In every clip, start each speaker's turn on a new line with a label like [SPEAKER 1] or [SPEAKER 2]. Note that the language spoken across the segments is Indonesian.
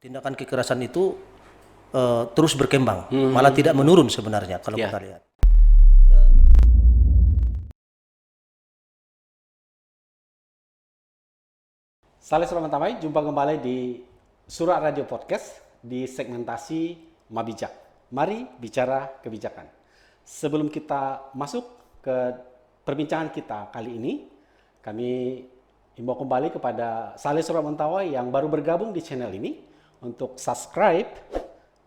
[SPEAKER 1] tindakan kekerasan itu terus berkembang, malah tidak menurun sebenarnya kalau kita lihat.
[SPEAKER 2] Saleh Suramantamai, jumpa kembali di Surat Radio Podcast di segmentasi Mabijak. Mari bicara kebijakan. Sebelum kita masuk ke perbincangan kita kali ini, kami himbau kembali kepada Saleh Suramantamai yang baru bergabung di channel ini untuk subscribe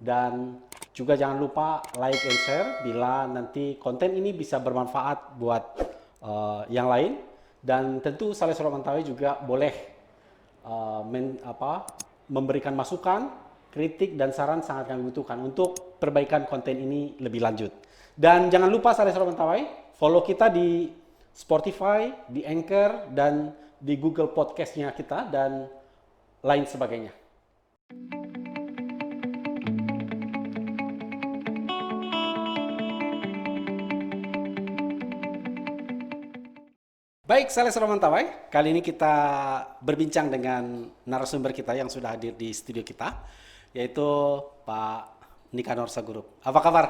[SPEAKER 2] dan juga jangan lupa like and share bila nanti konten ini bisa bermanfaat buat yang lain. Dan tentu Saleh Suramantamai juga boleh memberikan masukan, kritik, dan saran sangat kami butuhkan untuk perbaikan konten ini lebih lanjut. Dan jangan lupa Saleh Suramantamai, follow kita di Spotify, di Anchor, dan di Google Podcast-nya kita, dan lain sebagainya. Baik, Saleh Suramantamai, kali ini kita berbincang dengan narasumber kita yang sudah hadir di studio kita, yaitu Pak Nikanor Sagurup. Apa kabar?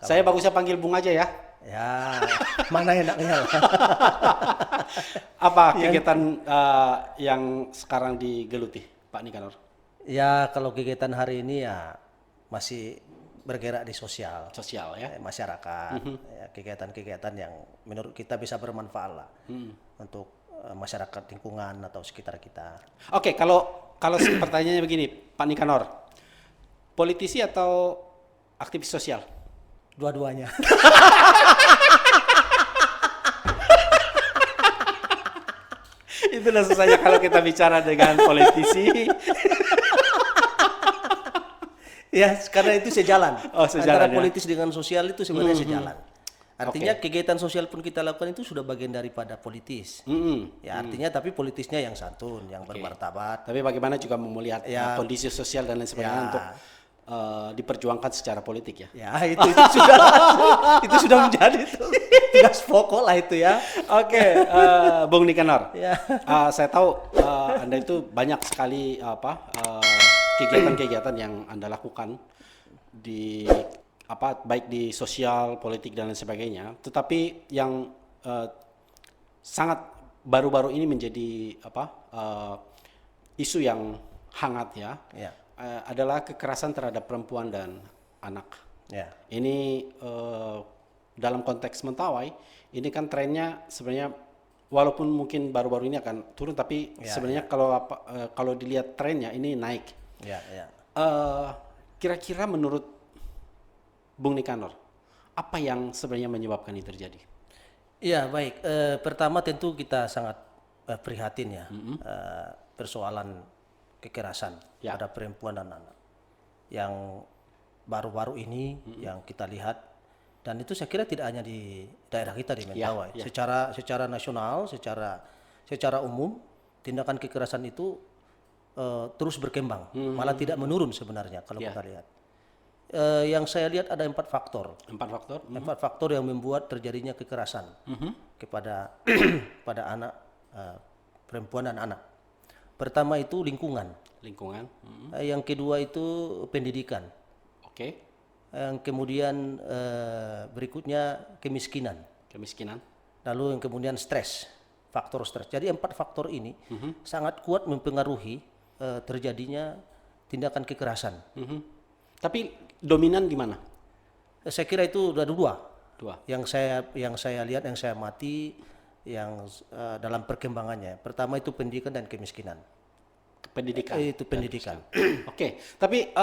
[SPEAKER 2] Saya bagusnya panggil Bung aja ya.
[SPEAKER 1] Ya, mana enaknya lah.
[SPEAKER 2] Apa kegiatan yang sekarang digeluti, Pak Nikanor?
[SPEAKER 1] Ya, kalau kegiatan hari ini ya masih bergerak di sosial
[SPEAKER 2] ya.
[SPEAKER 1] Masyarakat, ya, kegiatan-kegiatan yang menurut kita bisa bermanfaat lah untuk masyarakat lingkungan atau sekitar kita.
[SPEAKER 2] Oke, kalau pertanyaannya begini, Pak Nikanor, politisi atau aktivis sosial?
[SPEAKER 1] Dua-duanya.
[SPEAKER 2] Itu langsung saja kalau kita bicara dengan politisi.
[SPEAKER 1] Ya, karena itu sejalan.
[SPEAKER 2] Sejalan,
[SPEAKER 1] antara politis dengan sosial itu sebenarnya sejalan. Artinya kegiatan sosial pun kita lakukan itu sudah bagian daripada politis. Ya, artinya tapi politisnya yang santun, yang bermartabat.
[SPEAKER 2] Tapi bagaimana juga melihat kondisi sosial dan lain sebagainya untuk diperjuangkan secara politik ya.
[SPEAKER 1] Ya, itu sudah menjadi tugas pokok lah itu ya.
[SPEAKER 2] Oke, Bung Nikanor.
[SPEAKER 1] Ya.
[SPEAKER 2] Saya tahu Anda itu banyak sekali kegiatan-kegiatan yang Anda lakukan di baik di sosial, politik dan lain sebagainya. Tetapi yang sangat baru-baru ini menjadi isu yang hangat ya. Adalah kekerasan terhadap perempuan dan anak. Ini dalam konteks Mentawai, ini kan trennya sebenarnya walaupun mungkin baru-baru ini akan turun, tapi sebenarnya kalau dilihat trennya ini naik. Kira-kira menurut Bung Nikanor, apa yang sebenarnya menyebabkan ini terjadi?
[SPEAKER 1] Iya, baik. Pertama tentu kita sangat prihatin ya persoalan kekerasan pada perempuan dan anak yang baru-baru ini yang kita lihat, dan itu saya kira tidak hanya di daerah kita di Mentawai, secara nasional, secara umum tindakan kekerasan itu terus berkembang, malah tidak menurun sebenarnya kalau kita lihat. Yang saya lihat ada 4 faktor. 4 faktor yang membuat terjadinya kekerasan kepada pada anak, perempuan dan anak. Pertama itu lingkungan. Yang kedua itu pendidikan. Yang kemudian berikutnya kemiskinan. Lalu yang kemudian stres, faktor stres. Jadi 4 faktor ini sangat kuat mempengaruhi terjadinya tindakan kekerasan.
[SPEAKER 2] Tapi dominan di mana?
[SPEAKER 1] Saya kira itu ada dua. Yang saya lihat, yang saya amati, yang dalam perkembangannya. Pertama itu pendidikan dan kemiskinan. Itu pendidikan.
[SPEAKER 2] Oke, tapi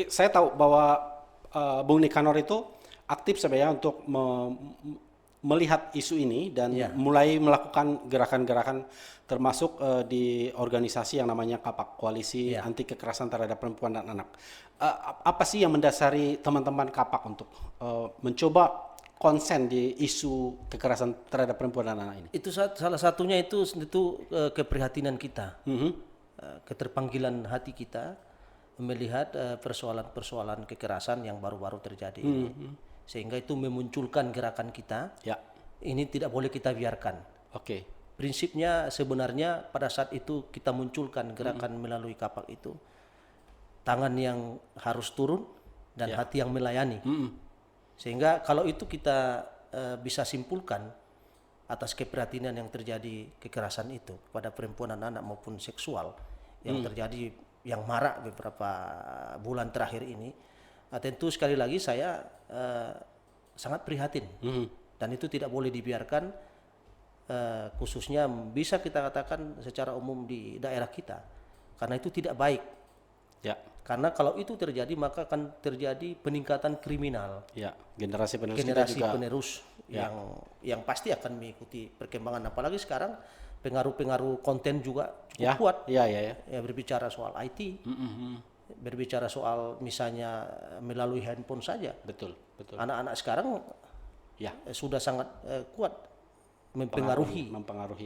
[SPEAKER 2] saya tahu bahwa Bung Nikanor itu aktif sebenarnya untuk melihat isu ini dan mulai melakukan gerakan-gerakan termasuk di organisasi yang namanya KAPAK, Koalisi Anti Kekerasan Terhadap Perempuan dan Anak. Apa sih yang mendasari teman-teman KAPAK untuk mencoba konsen di isu kekerasan terhadap perempuan dan anak ini?
[SPEAKER 1] Itu salah satunya itu keprihatinan kita, keterpanggilan hati kita melihat persoalan-persoalan kekerasan yang baru-baru terjadi ini. Sehingga itu memunculkan gerakan kita. Ini tidak boleh kita biarkan. Prinsipnya sebenarnya pada saat itu kita munculkan gerakan melalui KAPAK itu tangan yang harus turun dan hati yang melayani. Sehingga kalau itu kita bisa simpulkan atas keprihatinan yang terjadi kekerasan itu pada perempuan dan anak maupun seksual yang terjadi yang marak beberapa bulan terakhir ini, tentu sekali lagi saya sangat prihatin dan itu tidak boleh dibiarkan, khususnya bisa kita katakan secara umum di daerah kita, karena itu tidak baik.
[SPEAKER 2] Ya.
[SPEAKER 1] Karena kalau itu terjadi maka akan terjadi peningkatan kriminal.
[SPEAKER 2] Ya, generasi
[SPEAKER 1] penerus yang pasti akan mengikuti perkembangan, apalagi sekarang pengaruh konten juga kuat. Ya, berbicara soal IT, berbicara soal misalnya melalui handphone saja.
[SPEAKER 2] Betul.
[SPEAKER 1] Anak-anak sekarang sudah sangat kuat mempengaruhi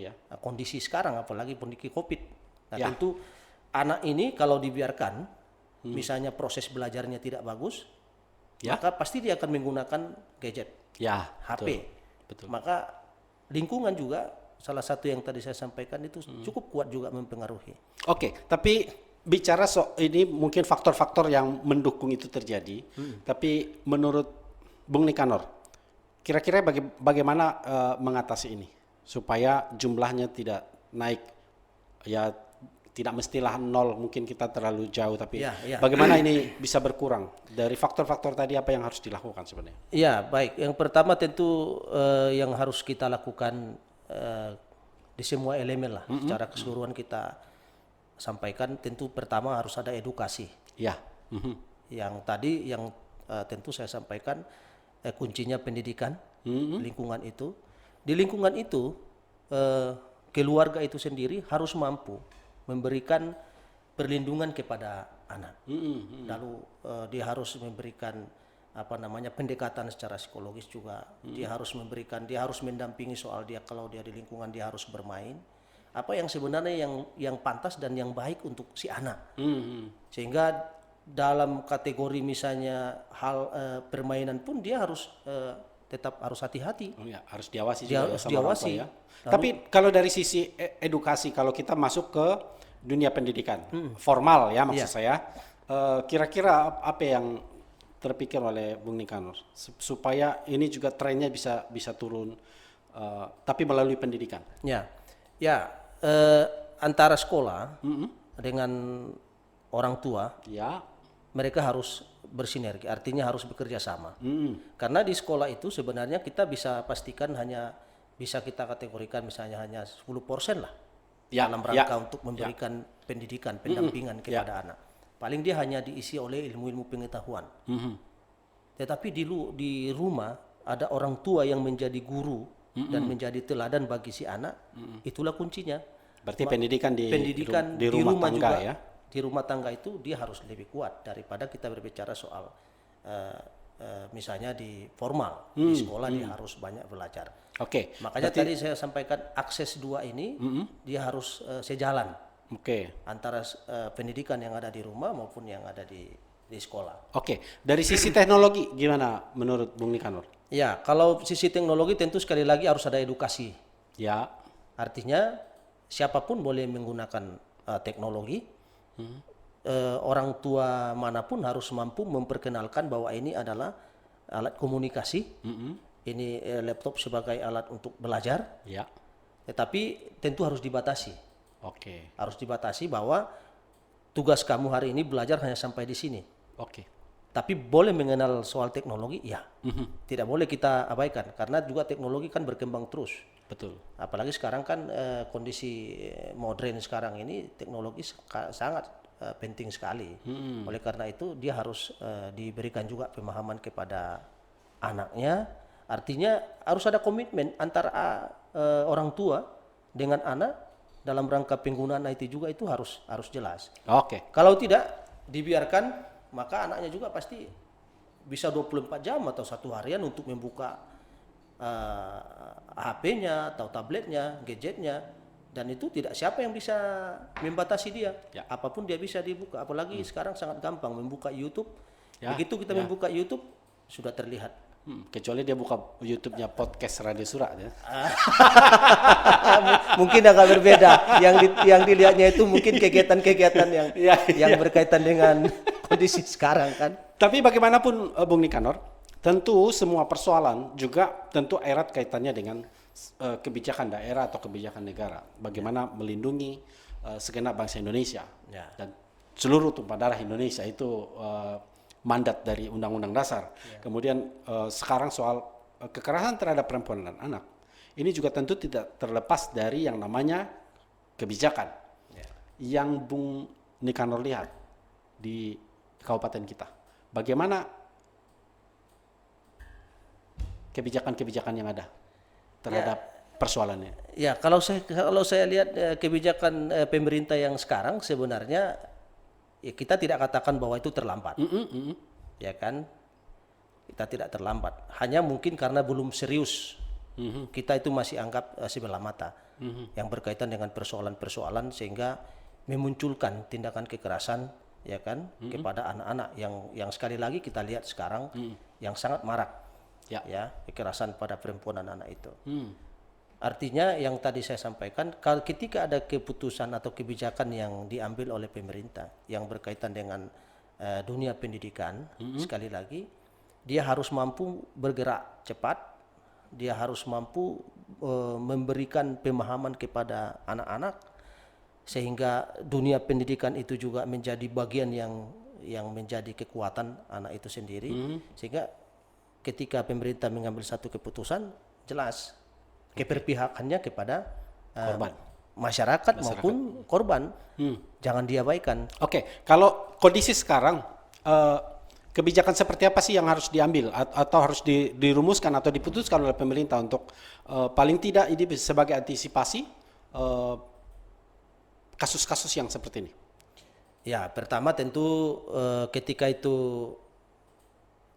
[SPEAKER 1] ya kondisi sekarang, apalagi kondisi COVID. Nah, tentu anak ini kalau dibiarkan misalnya proses belajarnya tidak bagus, maka pasti dia akan menggunakan gadget, HP. Betul. Maka lingkungan juga salah satu yang tadi saya sampaikan itu cukup kuat juga mempengaruhi.
[SPEAKER 2] Oke, tapi bicara ini mungkin faktor-faktor yang mendukung itu terjadi, tapi menurut Bung Nikanor, kira-kira bagaimana mengatasi ini supaya jumlahnya tidak naik, ya tidak mestilah 0, mungkin kita terlalu jauh, tapi bagaimana ini bisa berkurang dari faktor-faktor tadi, apa yang harus dilakukan sebenarnya?
[SPEAKER 1] Ya, baik. Yang pertama tentu yang harus kita lakukan di semua elemen lah, secara keseluruhan kita sampaikan, tentu pertama harus ada edukasi. Yang tadi yang tentu saya sampaikan, kuncinya pendidikan, lingkungan itu. Di lingkungan itu keluarga itu sendiri harus mampu memberikan perlindungan kepada anak. Lalu dia harus memberikan pendekatan secara psikologis juga. Dia harus mendampingi soal dia kalau dia di lingkungan dia harus bermain apa yang sebenarnya yang pantas dan yang baik untuk si anak. Sehingga dalam kategori misalnya hal permainan pun dia harus tetap harus hati-hati.
[SPEAKER 2] Harus diawasi juga sama orang tua ya.
[SPEAKER 1] Lalu,
[SPEAKER 2] tapi kalau dari sisi edukasi, kalau kita masuk ke dunia pendidikan formal ya maksud saya, kira-kira apa yang terpikir oleh Bung Nikanor supaya ini juga trennya bisa turun, tapi melalui pendidikan?
[SPEAKER 1] Antara sekolah dengan orang tua, mereka harus bersinergi, artinya harus bekerja sama. Karena di sekolah itu sebenarnya kita bisa pastikan bisa kita kategorikan misalnya hanya 10% lah dalam rangka untuk memberikan pendidikan, pendampingan kepada anak. Paling dia hanya diisi oleh ilmu-ilmu pengetahuan. Tetapi di rumah ada orang tua yang menjadi guru dan menjadi teladan bagi si anak, itulah kuncinya.
[SPEAKER 2] Berarti pendidikan di
[SPEAKER 1] rumah
[SPEAKER 2] tangga
[SPEAKER 1] juga,
[SPEAKER 2] ya.
[SPEAKER 1] Di rumah tangga itu dia harus lebih kuat daripada kita berbicara soal misalnya di formal, di sekolah dia harus banyak belajar. Makanya tadi saya sampaikan akses dua ini dia harus sejalan. Antara pendidikan yang ada di rumah maupun yang ada di sekolah.
[SPEAKER 2] Dari sisi teknologi gimana menurut Bung Nikanor?
[SPEAKER 1] Ya, kalau sisi teknologi tentu sekali lagi harus ada edukasi. Artinya siapapun boleh menggunakan teknologi. Orang tua manapun harus mampu memperkenalkan bahwa ini adalah alat komunikasi. Ini laptop sebagai alat untuk belajar. Tetapi tentu harus dibatasi. Harus dibatasi bahwa tugas kamu hari ini belajar hanya sampai di sini. Tapi boleh mengenal soal teknologi, tidak boleh kita abaikan karena juga teknologi kan berkembang terus.
[SPEAKER 2] Betul.
[SPEAKER 1] Apalagi sekarang kan kondisi modern sekarang ini teknologi sangat penting sekali. Oleh karena itu dia harus diberikan juga pemahaman kepada anaknya. Artinya harus ada komitmen antara orang tua dengan anak dalam rangka penggunaan IT juga itu harus jelas. Kalau tidak dibiarkan, maka anaknya juga pasti bisa 24 jam atau satu harian untuk membuka HP-nya atau tabletnya, gadgetnya, dan itu tidak siapa yang bisa membatasi dia. Apapun dia bisa dibuka, apalagi sekarang sangat gampang membuka YouTube. Begitu kita membuka YouTube sudah terlihat.
[SPEAKER 2] Kecuali dia buka YouTube-nya podcast Radio Surak ya.
[SPEAKER 1] Mungkin agak berbeda. Yang dilihatnya itu mungkin kegiatan-kegiatan yang berkaitan dengan kondisi sekarang kan.
[SPEAKER 2] Tapi bagaimanapun Bung Nikanor, tentu semua persoalan juga tentu erat kaitannya dengan kebijakan daerah atau kebijakan negara. Bagaimana melindungi segenap bangsa Indonesia dan seluruh tumpah darah Indonesia itu mandat dari Undang-Undang Dasar. Kemudian sekarang soal kekerasan terhadap perempuan dan anak, ini juga tentu tidak terlepas dari yang namanya kebijakan yang Bung Nikanor lihat di kabupaten kita. Bagaimana kebijakan-kebijakan yang ada terhadap persoalannya?
[SPEAKER 1] Ya, kalau saya lihat kebijakan pemerintah yang sekarang sebenarnya ya kita tidak katakan bahwa itu terlambat. Ya kan? Kita tidak terlambat. Hanya mungkin karena belum serius. Kita itu masih anggap sebelah mata yang berkaitan dengan persoalan-persoalan sehingga memunculkan tindakan kekerasan ya kan kepada anak-anak yang sekali lagi kita lihat sekarang yang sangat marak ya kekerasan pada perempuan dan anak itu. Artinya yang tadi saya sampaikan ketika ada keputusan atau kebijakan yang diambil oleh pemerintah yang berkaitan dengan dunia pendidikan sekali lagi dia harus mampu bergerak cepat, dia harus mampu memberikan pemahaman kepada anak-anak sehingga dunia pendidikan itu juga menjadi bagian yang menjadi kekuatan anak itu sendiri sehingga ketika pemerintah mengambil satu keputusan jelas keberpihakannya kepada masyarakat maupun korban jangan diabaikan.
[SPEAKER 2] Oke, kalau kondisi sekarang kebijakan seperti apa sih yang harus diambil atau harus dirumuskan atau diputuskan oleh pemerintah untuk paling tidak ini sebagai antisipasi kasus-kasus yang seperti ini?
[SPEAKER 1] Ya, pertama tentu ketika itu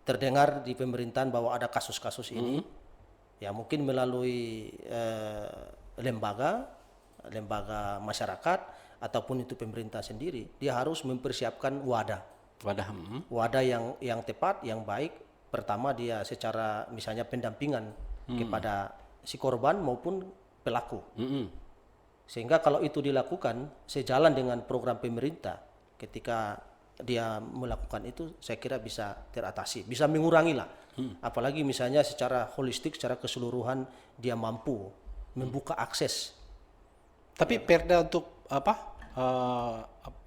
[SPEAKER 1] terdengar di pemerintahan bahwa ada kasus-kasus ini, ya mungkin melalui lembaga masyarakat ataupun itu pemerintah sendiri, dia harus mempersiapkan wadah yang tepat, yang baik. Pertama dia secara misalnya pendampingan kepada si korban maupun pelaku. Sehingga kalau itu dilakukan sejalan dengan program pemerintah, ketika dia melakukan itu saya kira bisa teratasi, bisa mengurangi lah. Apalagi misalnya secara holistik, secara keseluruhan dia mampu membuka akses.
[SPEAKER 2] Tapi perda untuk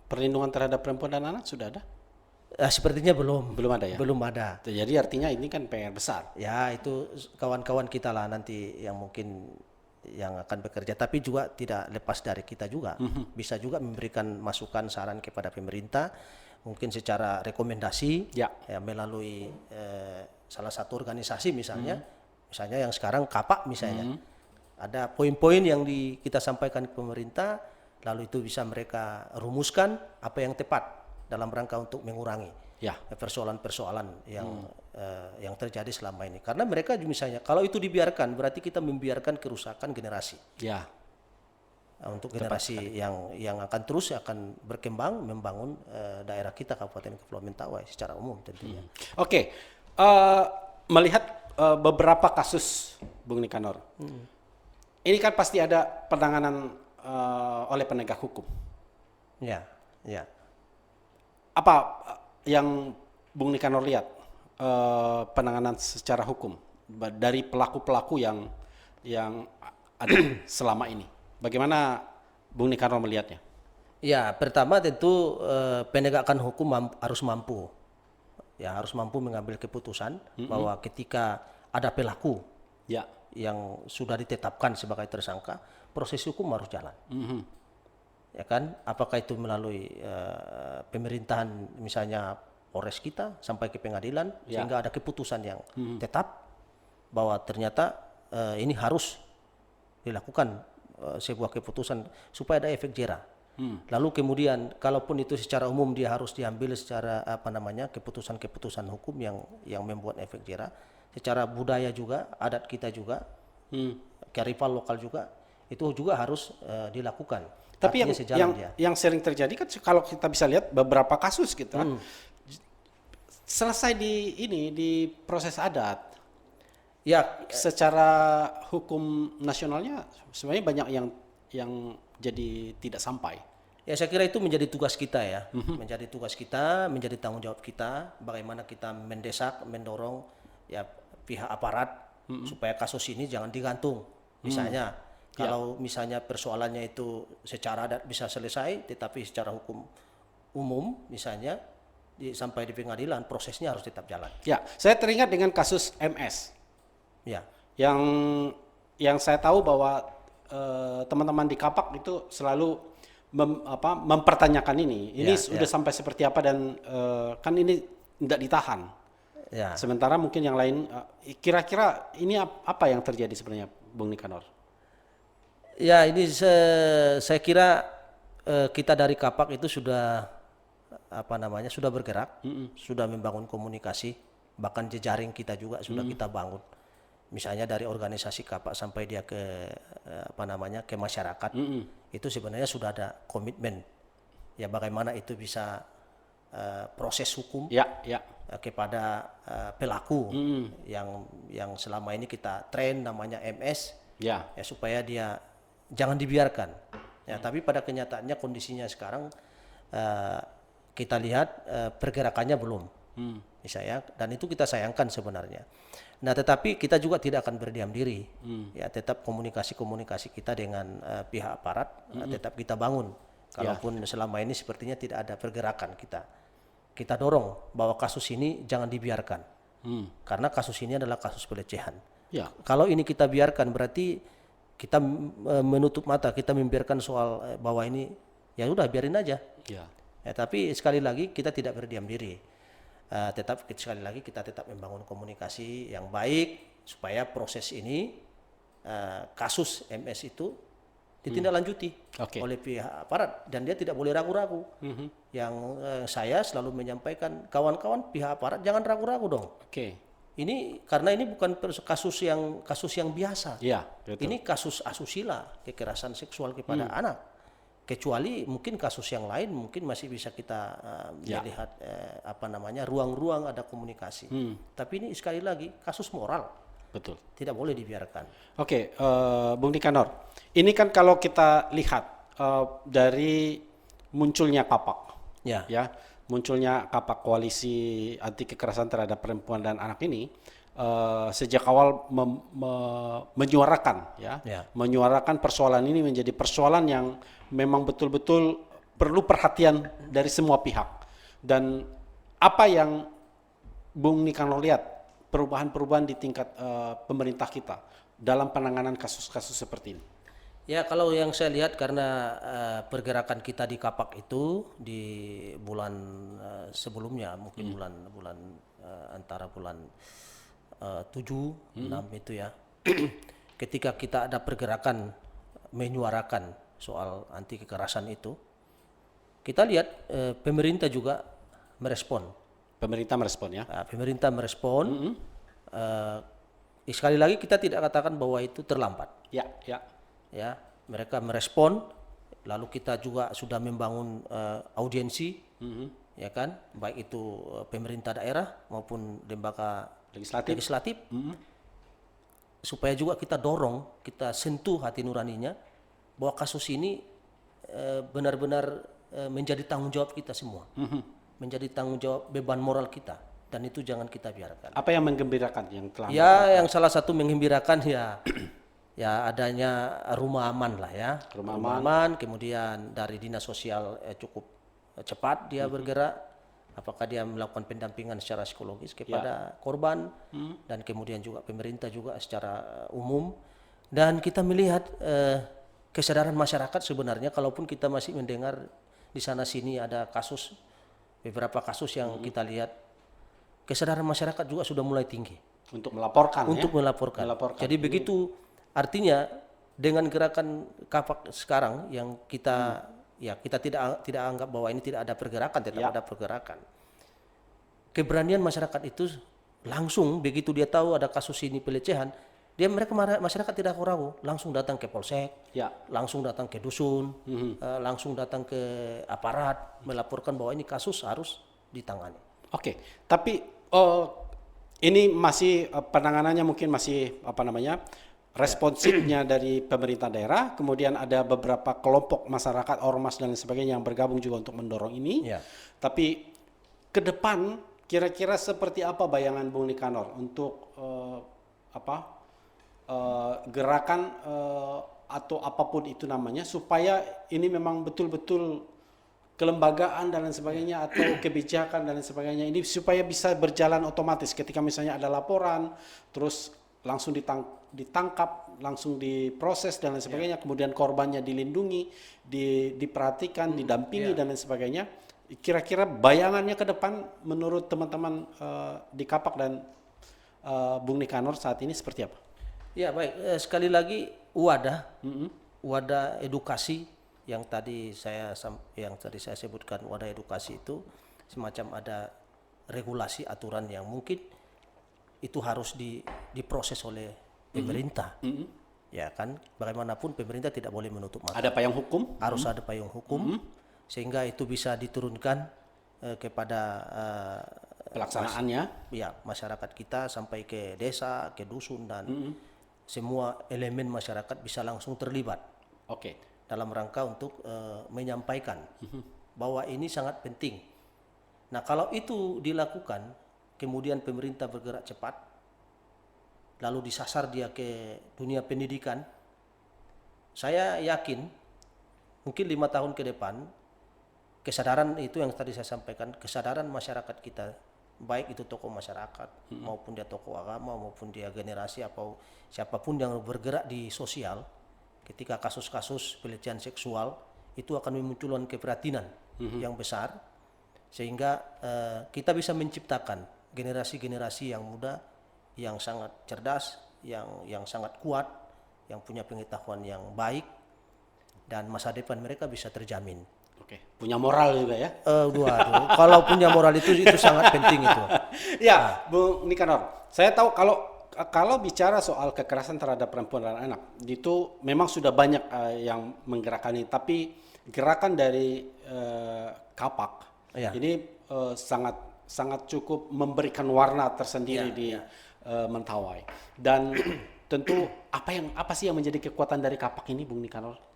[SPEAKER 2] perlindungan terhadap perempuan dan anak sudah ada?
[SPEAKER 1] Sepertinya belum ada ya. Belum ada.
[SPEAKER 2] Jadi artinya ini kan PR besar.
[SPEAKER 1] Ya itu kawan-kawan kita lah nanti yang mungkin yang akan bekerja, tapi juga tidak lepas dari kita juga. Bisa juga memberikan masukan saran kepada pemerintah, mungkin secara rekomendasi ya melalui salah satu organisasi misalnya yang sekarang KAPA misalnya. Ada poin-poin yang kita sampaikan ke pemerintah, lalu itu bisa mereka rumuskan apa yang tepat dalam rangka untuk mengurangi persoalan-persoalan yang terjadi selama ini. Karena mereka misalnya kalau itu dibiarkan berarti kita membiarkan kerusakan generasi. Untuk generasi yang akan terus akan berkembang membangun daerah kita Kabupaten Kepulauan Mentawai secara umum tentunya.
[SPEAKER 2] Oke. Melihat beberapa kasus Bung Nikanor. Ini kan pasti ada penanganan oleh penegak hukum.
[SPEAKER 1] Ya.
[SPEAKER 2] Apa yang Bung Nikanor lihat penanganan secara hukum dari pelaku-pelaku yang ada selama ini? Bagaimana Bung Nikanor melihatnya?
[SPEAKER 1] Ya, pertama tentu penegakan hukum harus mampu. Ya, harus mampu mengambil keputusan bahwa ketika ada pelaku yang sudah ditetapkan sebagai tersangka, proses hukum harus jalan. Ya kan, apakah itu melalui pemerintahan misalnya Polres kita sampai ke pengadilan sehingga ada keputusan yang tetap bahwa ternyata ini harus dilakukan sebuah keputusan supaya ada efek jera. Lalu kemudian kalaupun itu secara umum dia harus diambil secara keputusan-keputusan hukum yang membuat efek jera, secara budaya juga, adat kita juga, kearifan lokal juga itu juga harus dilakukan.
[SPEAKER 2] Tapi yang sering terjadi kan kalau kita bisa lihat beberapa kasus gitu selesai di proses adat. Ya, secara hukum nasionalnya sebenarnya banyak yang jadi tidak sampai.
[SPEAKER 1] Ya saya kira itu menjadi tugas kita ya, menjadi tugas kita, menjadi tanggung jawab kita, bagaimana kita mendesak, mendorong ya pihak aparat supaya kasus ini jangan digantung. Misalnya kalau misalnya persoalannya itu secara adat bisa selesai, tetapi secara hukum umum misalnya sampai di pengadilan prosesnya harus tetap jalan.
[SPEAKER 2] Ya, saya teringat dengan kasus MS.
[SPEAKER 1] Ya.
[SPEAKER 2] Yang saya tahu bahwa teman-teman di Kapak itu selalu mempertanyakan ini sudah sampai seperti apa dan kan ini tidak ditahan.
[SPEAKER 1] Ya.
[SPEAKER 2] Sementara mungkin yang lain kira-kira ini apa yang terjadi sebenarnya, Bung Nikanor?
[SPEAKER 1] Ya ini saya kira kita dari Kapak itu sudah sudah bergerak, sudah membangun komunikasi, bahkan jejaring kita juga sudah kita bangun. Misalnya dari organisasi Kapak sampai dia ke ke masyarakat, itu sebenarnya sudah ada komitmen ya bagaimana itu bisa proses hukum kepada pelaku yang selama ini kita train namanya MS ya supaya dia jangan dibiarkan ya. Tapi pada kenyataannya kondisinya sekarang kita lihat pergerakannya belum misalnya, dan itu kita sayangkan sebenarnya. Nah, tetapi kita juga tidak akan berdiam diri. Ya, tetap komunikasi kita dengan pihak aparat tetap kita bangun. Kalaupun selama ini sepertinya tidak ada pergerakan, kita dorong bahwa kasus ini jangan dibiarkan. Karena kasus ini adalah kasus pelecehan. Kalau ini kita biarkan berarti kita menutup mata, kita membiarkan soal bahwa ini ya udah biarin aja. Ya, tapi sekali lagi kita tidak berdiam diri. Tetap sekali lagi kita tetap membangun komunikasi yang baik supaya proses ini kasus MS itu ditindaklanjuti oleh pihak aparat dan dia tidak boleh ragu-ragu. Yang saya selalu menyampaikan kawan-kawan pihak aparat jangan ragu-ragu dong. Ini karena ini bukan kasus yang biasa. Ini kasus asusila, kekerasan seksual kepada anak. Kecuali mungkin kasus yang lain mungkin masih bisa kita melihat ruang-ruang ada komunikasi. Tapi ini sekali lagi kasus moral.
[SPEAKER 2] Betul. Tidak
[SPEAKER 1] boleh dibiarkan.
[SPEAKER 2] Bung Nikanor, ini kan kalau kita lihat dari munculnya Kapak, munculnya Kapak koalisi anti kekerasan terhadap perempuan dan anak ini sejak awal menyuarakan persoalan ini menjadi persoalan yang memang betul-betul perlu perhatian dari semua pihak. Dan apa yang Bung Nikanor lihat perubahan-perubahan di tingkat pemerintah kita dalam penanganan kasus-kasus seperti ini?
[SPEAKER 1] Ya, kalau yang saya lihat karena pergerakan kita di Kapak itu di bulan sebelumnya mungkin bulan antara bulan 7, 6 itu ya. Ketika kita ada pergerakan menyuarakan soal anti kekerasan itu, kita lihat pemerintah juga merespon.
[SPEAKER 2] Pemerintah merespon ya?
[SPEAKER 1] Pemerintah merespon. Sekali lagi kita tidak katakan bahwa itu terlambat. Ya, mereka merespon. Lalu kita juga sudah membangun audiensi, ya kan, baik itu pemerintah daerah maupun lembaga legislatif. Supaya juga kita dorong, kita sentuh hati nuraninya bahwa kasus ini benar-benar menjadi tanggung jawab kita semua, menjadi tanggung jawab beban moral kita, dan itu jangan kita biarkan.
[SPEAKER 2] Apa yang menggembirakan yang telah?
[SPEAKER 1] Ya, yang salah satu menggembirakan ya adanya rumah aman lah ya, rumah aman. Kemudian dari dinas sosial cukup cepat dia bergerak. Apakah dia melakukan pendampingan secara psikologis kepada korban dan kemudian juga pemerintah juga secara umum, dan kita melihat kesadaran masyarakat sebenarnya, kalaupun kita masih mendengar di sana sini ada beberapa kasus yang kita lihat, kesadaran masyarakat juga sudah mulai tinggi
[SPEAKER 2] untuk melaporkan.
[SPEAKER 1] Jadi begitu, artinya dengan gerakan Kapak sekarang yang kita kita tidak anggap bahwa ini tidak ada pergerakan, tetap ada pergerakan. Keberanian masyarakat itu langsung begitu dia tahu ada kasus ini pelecehan, masyarakat tidak ragu, langsung datang ke polsek, langsung datang ke dusun, langsung datang ke aparat melaporkan bahwa ini kasus harus ditangani.
[SPEAKER 2] Tapi ini masih penanganannya mungkin masih responsifnya dari pemerintah daerah, kemudian ada beberapa kelompok masyarakat, ormas dan lain sebagainya yang bergabung juga untuk mendorong ini.
[SPEAKER 1] Ya.
[SPEAKER 2] Tapi ke depan kira-kira seperti apa bayangan Bung Nikanor untuk gerakan atau apapun itu namanya, supaya ini memang betul-betul kelembagaan dan lain sebagainya atau kebijakan dan lain sebagainya ini supaya bisa berjalan otomatis ketika misalnya ada laporan terus langsung ditangkap, langsung diproses dan lain sebagainya, kemudian korbannya dilindungi, diperhatikan, didampingi dan lain sebagainya. Kira-kira bayangannya ke depan menurut teman-teman di Kapak dan Bung Nikanor saat ini seperti apa?
[SPEAKER 1] Ya baik, sekali lagi wadah edukasi yang tadi saya sebutkan, wadah edukasi itu semacam ada regulasi aturan yang mungkin itu harus diproses oleh pemerintah. Ya kan, bagaimanapun pemerintah tidak boleh menutup mata.
[SPEAKER 2] Ada payung hukum?
[SPEAKER 1] Harus ada payung hukum sehingga itu bisa diturunkan kepada
[SPEAKER 2] pelaksanaannya.
[SPEAKER 1] Masyarakat kita sampai ke desa, ke dusun dan semua elemen masyarakat bisa langsung terlibat. Dalam rangka untuk menyampaikan bahwa ini sangat penting. Nah, kalau itu dilakukan, kemudian pemerintah bergerak cepat, lalu disasar dia ke dunia pendidikan, saya yakin mungkin 5 tahun ke depan, kesadaran itu yang tadi saya sampaikan, kesadaran masyarakat kita, baik itu tokoh masyarakat, maupun dia tokoh agama, maupun dia generasi atau siapapun yang bergerak di sosial, ketika kasus-kasus pelecehan seksual itu akan memunculkan keprihatinan yang besar, sehingga kita bisa menciptakan generasi-generasi yang muda, yang sangat cerdas, yang sangat kuat, yang punya pengetahuan yang baik, dan masa depan mereka bisa terjamin.
[SPEAKER 2] Punya moral juga ya?
[SPEAKER 1] Kalau punya moral itu sangat penting itu.
[SPEAKER 2] Ya, Bung Nikanor, saya tahu kalau bicara soal kekerasan terhadap perempuan dan anak, itu memang sudah banyak yang menggerakkan ini, tapi gerakan dari Kapak ini sangat cukup memberikan warna tersendiri di Mentawai. Dan tentu apa sih yang menjadi kekuatan dari Kapak ini, Bung Nikanor?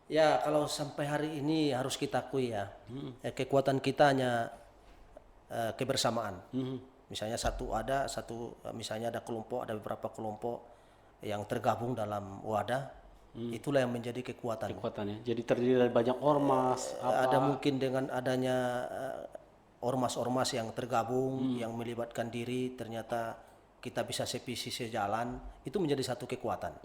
[SPEAKER 1] Ya, kalau sampai hari ini harus kita akui kekuatan kita hanya kebersamaan. Misalnya misalnya ada beberapa kelompok yang tergabung dalam wadah, itulah yang menjadi kekuatannya. Jadi
[SPEAKER 2] terdiri dari banyak ormas.
[SPEAKER 1] Ada mungkin dengan adanya ormas-ormas yang tergabung, yang melibatkan diri, ternyata kita bisa sevisi sejalan, itu menjadi satu kekuatan.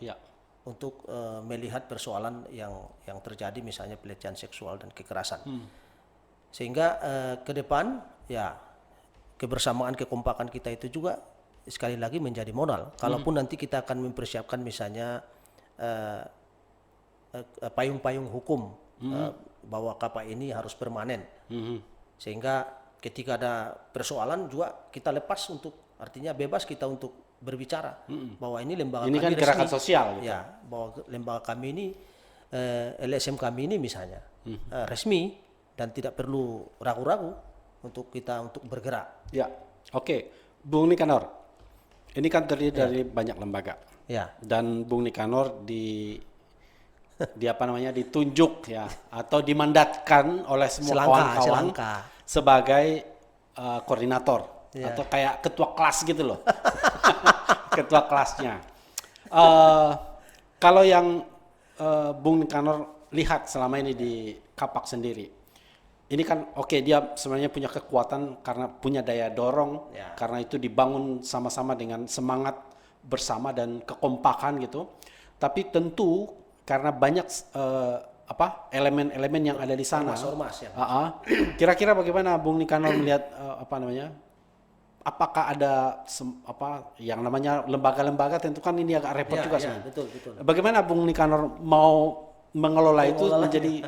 [SPEAKER 1] Untuk melihat persoalan yang terjadi, misalnya pelecehan seksual dan kekerasan. Sehingga ke depan kebersamaan, kekompakan kita itu juga sekali lagi menjadi modal. Kalaupun nanti kita akan mempersiapkan misalnya payung-payung hukum bahwa Kapak ini harus permanen. Sehingga ketika ada persoalan juga kita lepas artinya bebas kita untuk berbicara bahwa ini lembaga
[SPEAKER 2] ini
[SPEAKER 1] kami
[SPEAKER 2] kan gerakan
[SPEAKER 1] resmi.
[SPEAKER 2] Sosial gitu.
[SPEAKER 1] Bahwa lembaga kami ini LSM kami ini misalnya resmi dan tidak perlu ragu-ragu untuk kita untuk bergerak.
[SPEAKER 2] Bung Nikanor, ini kan terdiri dari banyak lembaga. Dan Bung Nikanor ditunjuk atau dimandatkan oleh semua kawan-kawan sebagai koordinator atau kayak ketua kelas gitu loh. Ketua kelasnya. Kalau yang Bung Nikanor lihat selama ini di Kapak sendiri, ini kan dia sebenarnya punya kekuatan karena punya daya dorong, karena itu dibangun sama-sama dengan semangat bersama dan kekompakan gitu. Tapi tentu karena banyak elemen-elemen yang ada di sana.
[SPEAKER 1] Ormas.
[SPEAKER 2] Kira-kira bagaimana Bung Nikanor melihat apakah ada yang namanya lembaga-lembaga, tentu kan ini agak repot juga sebenarnya. Betul. Bagaimana Bung Nikanor mau mengelola itu menjadi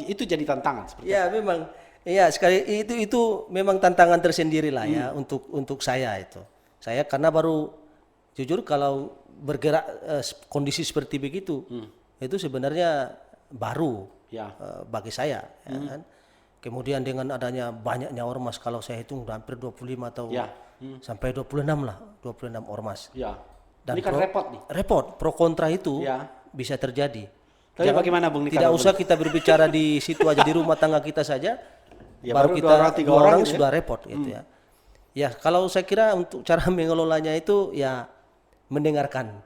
[SPEAKER 2] itu jadi tantangan seperti
[SPEAKER 1] memang sekali itu memang tantangan tersendiri lah untuk saya itu. Saya karena baru jujur kalau bergerak kondisi seperti begitu itu sebenarnya baru bagi saya kan. Kemudian dengan adanya banyaknya ormas, kalau saya hitung hampir 25 atau sampai 26 ormas. Dan
[SPEAKER 2] ini kan repot nih.
[SPEAKER 1] Repot, pro kontra itu
[SPEAKER 2] Ya.
[SPEAKER 1] bisa terjadi.
[SPEAKER 2] Tapi bagaimana Bung Nikanor?
[SPEAKER 1] Tidak usah kita berbicara di situ aja, di rumah tangga kita saja.
[SPEAKER 2] Ya,
[SPEAKER 1] baru kita
[SPEAKER 2] 2
[SPEAKER 1] dua orang
[SPEAKER 2] gitu
[SPEAKER 1] sudah repot gitu ya. Ya kalau saya kira untuk cara mengelolanya itu ya mendengarkan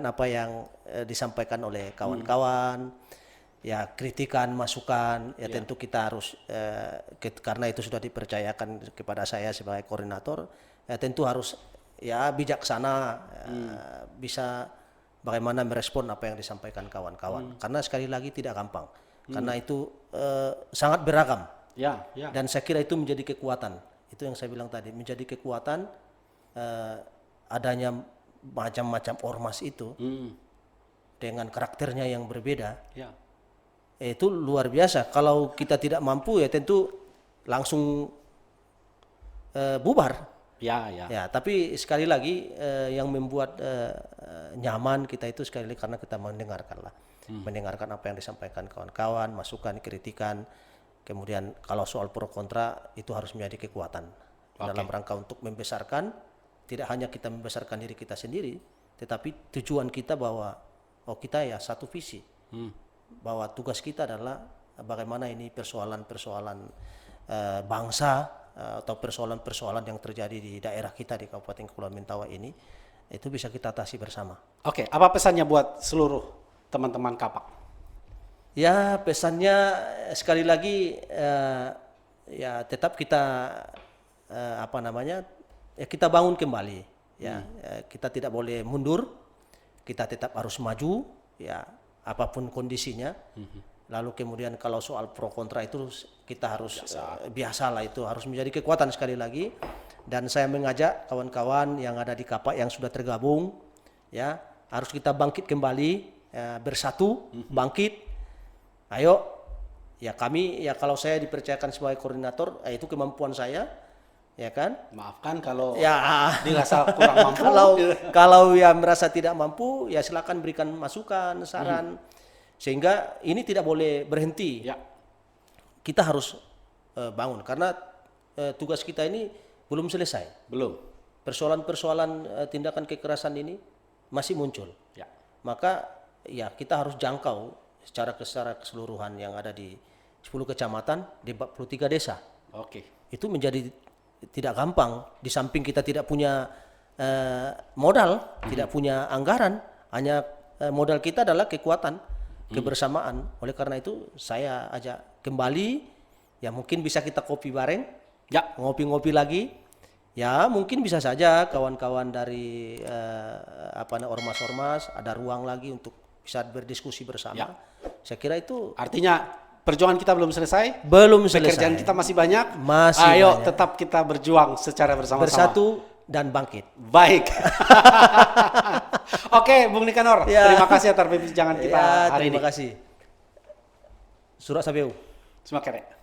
[SPEAKER 1] apa yang disampaikan oleh kawan-kawan, ya kritikan, masukan, ya tentu kita harus karena itu sudah dipercayakan kepada saya sebagai koordinator, ya tentu harus ya bijaksana, bisa bagaimana merespon apa yang disampaikan kawan-kawan. Karena sekali lagi tidak gampang, karena itu sangat beragam.
[SPEAKER 2] Ya.
[SPEAKER 1] Dan saya kira itu menjadi kekuatan. Itu yang saya bilang tadi, menjadi kekuatan adanya macam-macam ormas itu dengan karakternya yang berbeda.
[SPEAKER 2] Ya.
[SPEAKER 1] Itu luar biasa. Kalau kita tidak mampu ya tentu langsung bubar. Ya, tapi sekali lagi yang membuat nyaman kita itu sekali lagi karena kita mendengarkan lah. Mendengarkan apa yang disampaikan kawan-kawan, masukan, kritikan. Kemudian kalau soal pro kontra itu harus menjadi kekuatan dalam rangka untuk membesarkan, tidak hanya kita membesarkan diri kita sendiri, tetapi tujuan kita bahwa kita ya satu visi, bahwa tugas kita adalah bagaimana ini persoalan-persoalan bangsa atau persoalan-persoalan yang terjadi di daerah kita di Kabupaten Kepulauan Mentawai ini itu bisa kita atasi bersama.
[SPEAKER 2] Oke, apa pesannya buat seluruh teman-teman Kapak?
[SPEAKER 1] Ya pesannya sekali lagi ya tetap kita kita bangun kembali ya. Kita tidak boleh mundur, kita tetap harus maju ya apapun kondisinya. Lalu kemudian kalau soal pro kontra itu kita harus biasalah, itu harus menjadi kekuatan sekali lagi. Dan saya mengajak kawan-kawan yang ada di Kapak yang sudah tergabung ya harus kita bangkit kembali, bersatu, bangkit. Ayo, ya kami ya kalau saya dipercayakan sebagai koordinator, itu kemampuan saya, ya kan?
[SPEAKER 2] Maafkan kalau
[SPEAKER 1] ya
[SPEAKER 2] dirasa kurang mampu.
[SPEAKER 1] kalau ya merasa tidak mampu, ya silakan berikan masukan, saran, sehingga ini tidak boleh berhenti.
[SPEAKER 2] Ya.
[SPEAKER 1] Kita harus bangun karena tugas kita ini belum selesai.
[SPEAKER 2] Belum.
[SPEAKER 1] Persoalan-persoalan tindakan kekerasan ini masih muncul.
[SPEAKER 2] Ya.
[SPEAKER 1] Maka ya kita harus jangkau secara keseluruhan yang ada di 10 kecamatan di 43 desa.
[SPEAKER 2] Oke.
[SPEAKER 1] Itu menjadi tidak gampang. Di samping kita tidak punya modal, tidak punya anggaran, hanya modal kita adalah kekuatan, kebersamaan. Oleh karena itu saya ajak kembali, ya mungkin bisa kita kopi bareng, ya ngopi-ngopi lagi. Ya mungkin bisa saja kawan-kawan dari ormas-ormas ada ruang lagi untuk bisa berdiskusi bersama. Ya. Saya kira itu
[SPEAKER 2] artinya perjuangan kita belum selesai.
[SPEAKER 1] Pekerjaan
[SPEAKER 2] kita masih banyak.
[SPEAKER 1] Ayo
[SPEAKER 2] tetap kita berjuang secara bersama-sama.
[SPEAKER 1] Bersatu dan bangkit.
[SPEAKER 2] Baik. Oke, Bung Nikanor. Ya. Terima kasih atas perbincangan kita hari ini.
[SPEAKER 1] Terima kasih. Surat Sabeu.
[SPEAKER 2] Semakere.